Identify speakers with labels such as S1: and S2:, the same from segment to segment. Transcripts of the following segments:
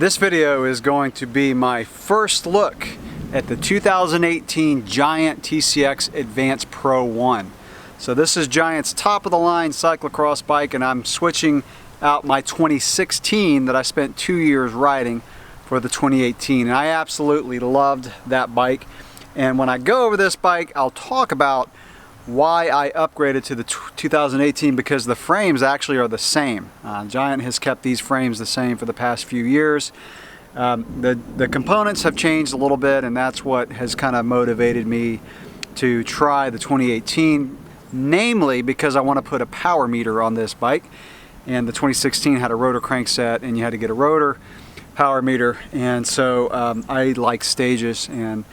S1: This video is going to be my first look at the 2018 Giant TCX Advanced Pro 1. So this is Giant's top of the line cyclocross bike, and I'm switching out my 2016 that I spent 2 years riding for the 2018. And I absolutely loved that bike. And when I go over this bike, I'll talk about why I upgraded to the 2018, because the frames actually are the same. Giant has kept these frames the same for the past few years. The components have changed a little bit, and that's what has kind of motivated me to try the 2018, namely because I want to put a power meter on this bike. And the 2016 had a rotor crankset, and you had to get a rotor power meter, and so I like stages, and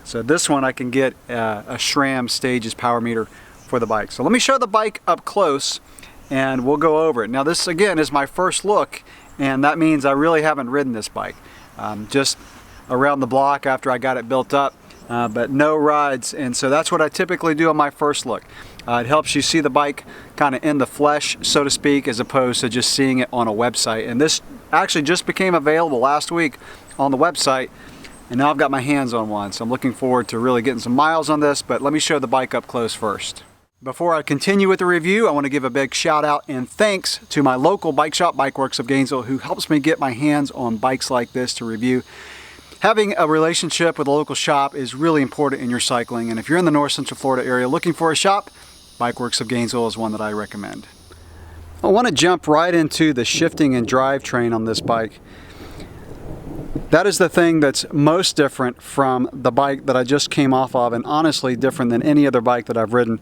S1: so this one I can get a SRAM Stages power meter for the bike. So let me show the bike up close and we'll go over it. Now this again is my first look, and that means I really haven't ridden this bike. Just around the block after I got it built up, but no rides, and so that's what I typically do on my first look. It helps you see the bike kind of in the flesh, so to speak, as opposed to just seeing it on a website. And this actually just became available last week on the website, and now I've got my hands on one, so I'm looking forward to really getting some miles on this. But let me show the bike up close first. Before I continue with the review, I want to give a big shout out and thanks to my local bike shop, Bikeworks of Gainesville, who helps me get my hands on bikes like this to review. Having a relationship with a local shop is really important in your cycling, and if you're in the North Central Florida area looking for a shop, Bikeworks of Gainesville is one that I recommend. I want to jump right into the shifting and drivetrain on this bike. That is the thing that's most different from the bike that I just came off of, and honestly different than any other bike that I've ridden.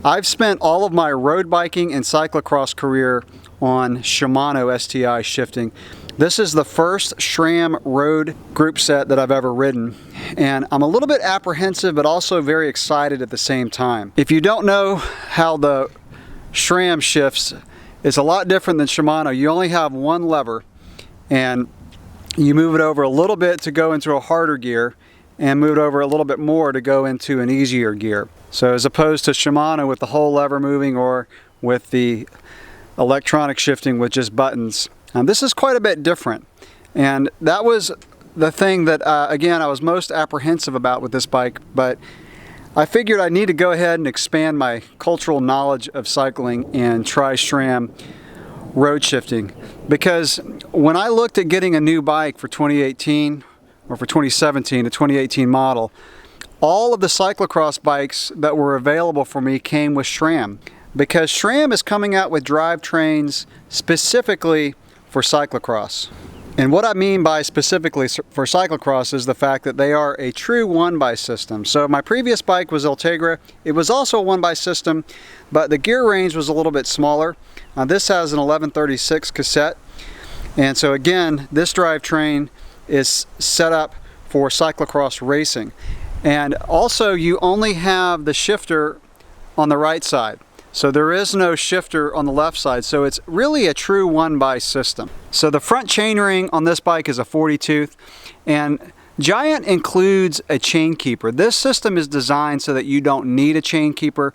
S1: I've spent all of my road biking and cyclocross career on Shimano STI shifting. This is the first SRAM road group set that I've ever ridden, and I'm a little bit apprehensive but also very excited at the same time. If you don't know how the SRAM shifts, it's a lot different than Shimano. You only have one lever, and you move it over a little bit to go into a harder gear, and move it over a little bit more to go into an easier gear. So as opposed to Shimano with the whole lever moving, or with the electronic shifting with just buttons, this is quite a bit different. And that was the thing that again I was most apprehensive about with this bike, but I figured I need to go ahead and expand my cultural knowledge of cycling and try SRAM road shifting, because when I looked at getting a new bike for 2018 or for 2017, a 2018 model, all of the cyclocross bikes that were available for me came with SRAM, because SRAM is coming out with drivetrains specifically for cyclocross. And what I mean by specifically for cyclocross is the fact that they are a true one-by system. So my previous bike was Ultegra. It was also a one-by system, but the gear range was a little bit smaller. This has an 1136 cassette, and so again, this drivetrain is set up for cyclocross racing. And also, you only have the shifter on the right side, so there is no shifter on the left side, so it's really a true one-by system. So the front chainring on this bike is a 40 tooth, and Giant includes a chain keeper. This system is designed so that you don't need a chain keeper,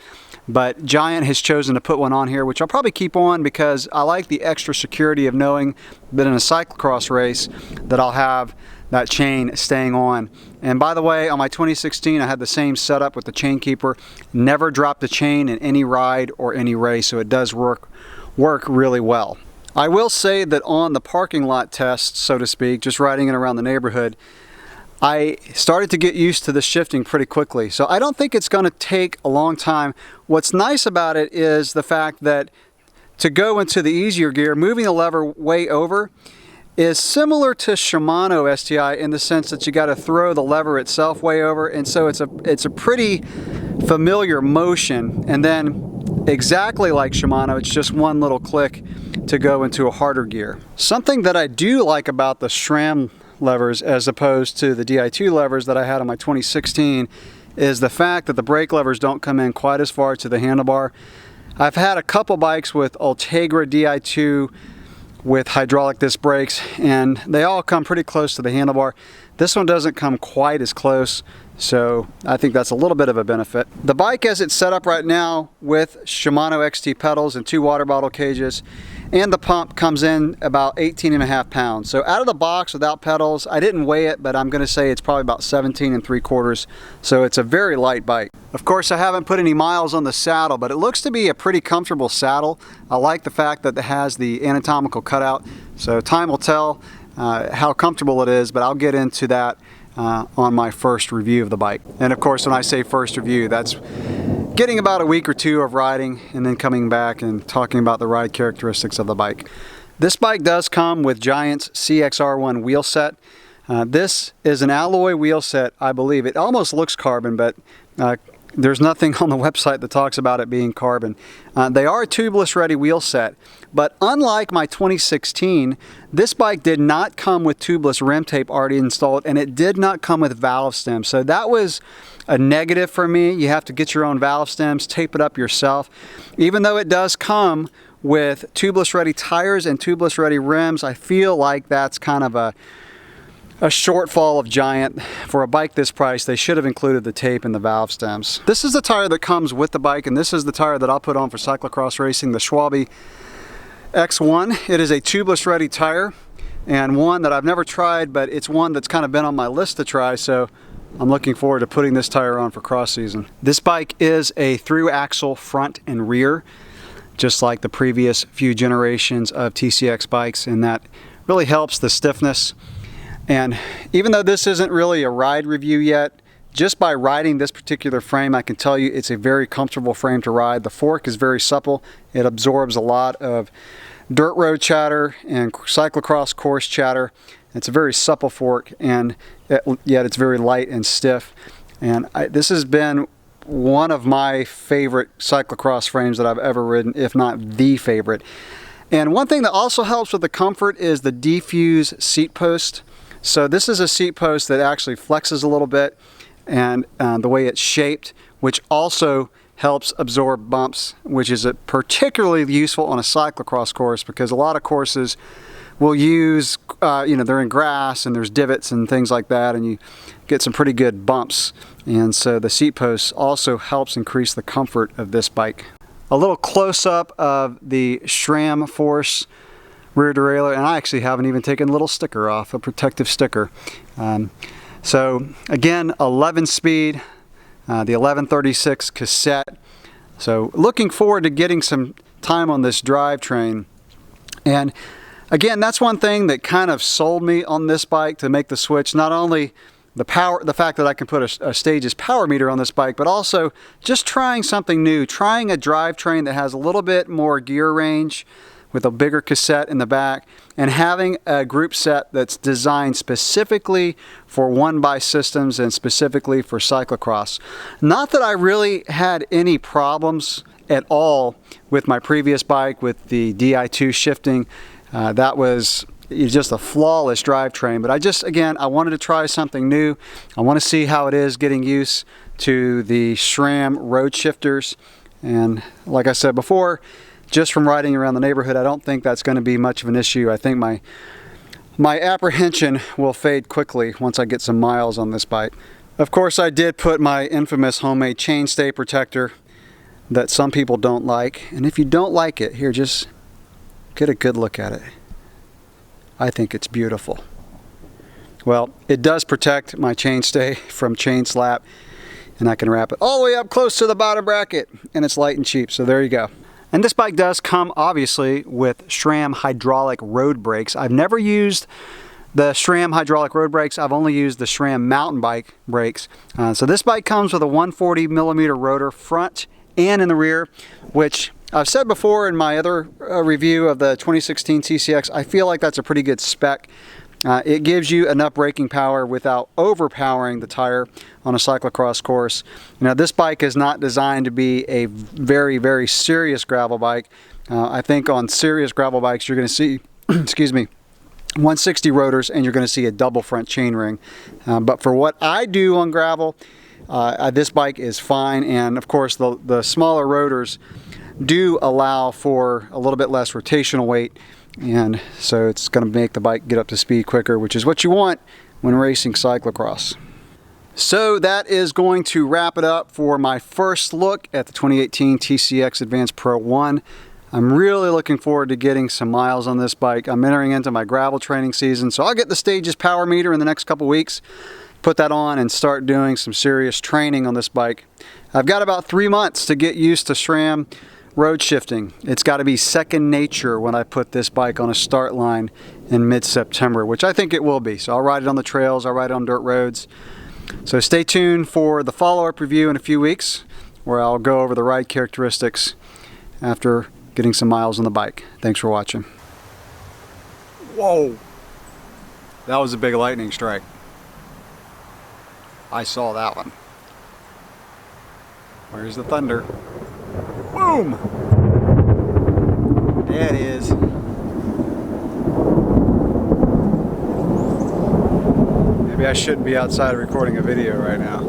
S1: but Giant has chosen to put one on here, which I'll probably keep on because I like the extra security of knowing that in a cyclocross race that I'll have that chain staying on. And by the way, on my 2016 I had the same setup with the chain keeper. Never dropped the chain in any ride or any race, so it does work really well. I will say that on the parking lot test, so to speak, just riding it around the neighborhood, I started to get used to the shifting pretty quickly. So I don't think it's going to take a long time. What's nice about it is the fact that to go into the easier gear, moving the lever way over is similar to Shimano STI in the sense that you got to throw the lever itself way over, and so it's a pretty familiar motion. And then exactly like Shimano, it's just one little click to go into a harder gear. Something that I do like about the SRAM levers as opposed to the Di2 levers that I had on my 2016 is the fact that the brake levers don't come in quite as far to the handlebar. I've had a couple bikes with Ultegra Di2 with hydraulic disc brakes, and they all come pretty close to the handlebar. This one doesn't come quite as close So I think that's a little bit of a benefit. The bike as it's set up right now with Shimano XT pedals and 2 water bottle cages, and the pump comes in about 18.5 pounds. So out of the box without pedals, I didn't weigh it, but I'm gonna say it's probably about 17.75. So it's a very light bike. Of course, I haven't put any miles on the saddle, but it looks to be a pretty comfortable saddle. I like the fact that it has the anatomical cutout. So time will tell how comfortable it is, but I'll get into that on my first review of the bike. And of course, when I say first review, that's getting about a week or two of riding and then coming back and talking about the ride characteristics of the bike. This bike does come with Giant's CXR1 wheel set. This is an alloy wheel set, I believe. It almost looks carbon, but there's nothing on the website that talks about it being carbon. They are a tubeless ready wheel set, but unlike my 2016, this bike did not come with tubeless rim tape already installed, and it did not come with valve stems. So that was a negative for me. You have to get your own valve stems, tape it up yourself. Even though it does come with tubeless ready tires and tubeless ready rims, I feel like that's kind of a shortfall of Giant. For a bike this price, they should have included the tape and the valve stems. This is the tire that comes with the bike, and this is the tire that I'll put on for cyclocross racing, the Schwalbe X1. It is a tubeless ready tire, and one that I've never tried, but it's one that's kind of been on my list to try, so I'm looking forward to putting this tire on for cross season. This bike is a through axle front and rear, just like the previous few generations of TCX bikes, and that really helps the stiffness. And even though this isn't really a ride review yet, just by riding this particular frame, I can tell you it's a very comfortable frame to ride. The fork is very supple. It absorbs a lot of dirt road chatter and cyclocross course chatter. It's a very supple fork, and yet it's very light and stiff. And this has been one of my favorite cyclocross frames that I've ever ridden, if not the favorite. And one thing that also helps with the comfort is the Diffuse Seatpost. So this is a seat post that actually flexes a little bit, and the way it's shaped, which also helps absorb bumps, which is particularly useful on a cyclocross course, because a lot of courses will use, they're in grass and there's divots and things like that, and you get some pretty good bumps. And so the seat post also helps increase the comfort of this bike. A little close-up of the SRAM Force rear derailleur, and I actually haven't even taken a little sticker off, a protective sticker. So again, 11 speed, the 1136 cassette. So looking forward to getting some time on this drivetrain. And again, that's one thing that kind of sold me on this bike to make the switch. Not only the fact that I can put a Stages power meter on this bike, but also just trying something new, trying a drivetrain that has a little bit more gear range, with a bigger cassette in the back, and having a group set that's designed specifically for 1x systems and specifically for cyclocross. Not that I really had any problems at all with my previous bike with the Di2 shifting. That was just a flawless drivetrain, but I wanted to try something new. I want to see how it is getting used to the SRAM road shifters, and like I said before, just from riding around the neighborhood, I don't think that's going to be much of an issue. I think my apprehension will fade quickly once I get some miles on this bike. Of course, I did put my infamous homemade chainstay protector that some people don't like. And if you don't like it, here, just get a good look at it. I think it's beautiful. Well, it does protect my chainstay from chain slap, and I can wrap it all the way up close to the bottom bracket, and it's light and cheap, so there you go. And this bike does come, obviously, with SRAM hydraulic road brakes. I've never used the SRAM hydraulic road brakes. I've only used the SRAM mountain bike brakes. So this bike comes with a 140mm rotor front and in the rear, which I've said before in my other review of the 2016 TCX, I feel like that's a pretty good spec. It gives you enough braking power without overpowering the tire on a cyclocross course. Now, this bike is not designed to be a very, very serious gravel bike. I think on serious gravel bikes, you're going to see, excuse me, 160 rotors, and you're going to see a double front chainring. But for what I do on gravel, this bike is fine. And of course, the smaller rotors do allow for a little bit less rotational weight, and so it's going to make the bike get up to speed quicker, which is what you want when racing cyclocross. So that is going to wrap it up for my first look at the 2018 TCX Advanced Pro 1. I'm really looking forward to getting some miles on this bike. I'm entering into my gravel training season, so I'll get the Stages power meter in the next couple weeks, put that on and start doing some serious training on this bike. I've got about 3 months to get used to SRAM road shifting. It's got to be second nature when I put this bike on a start line in mid-September, which I think it will be. So I'll ride it on the trails, I'll ride it on dirt roads. So stay tuned for the follow-up review in a few weeks, where I'll go over the ride characteristics after getting some miles on the bike. Thanks for watching. Whoa! That was a big lightning strike. I saw that one. Where's the thunder? Boom! There it is. Maybe I shouldn't be outside recording a video right now.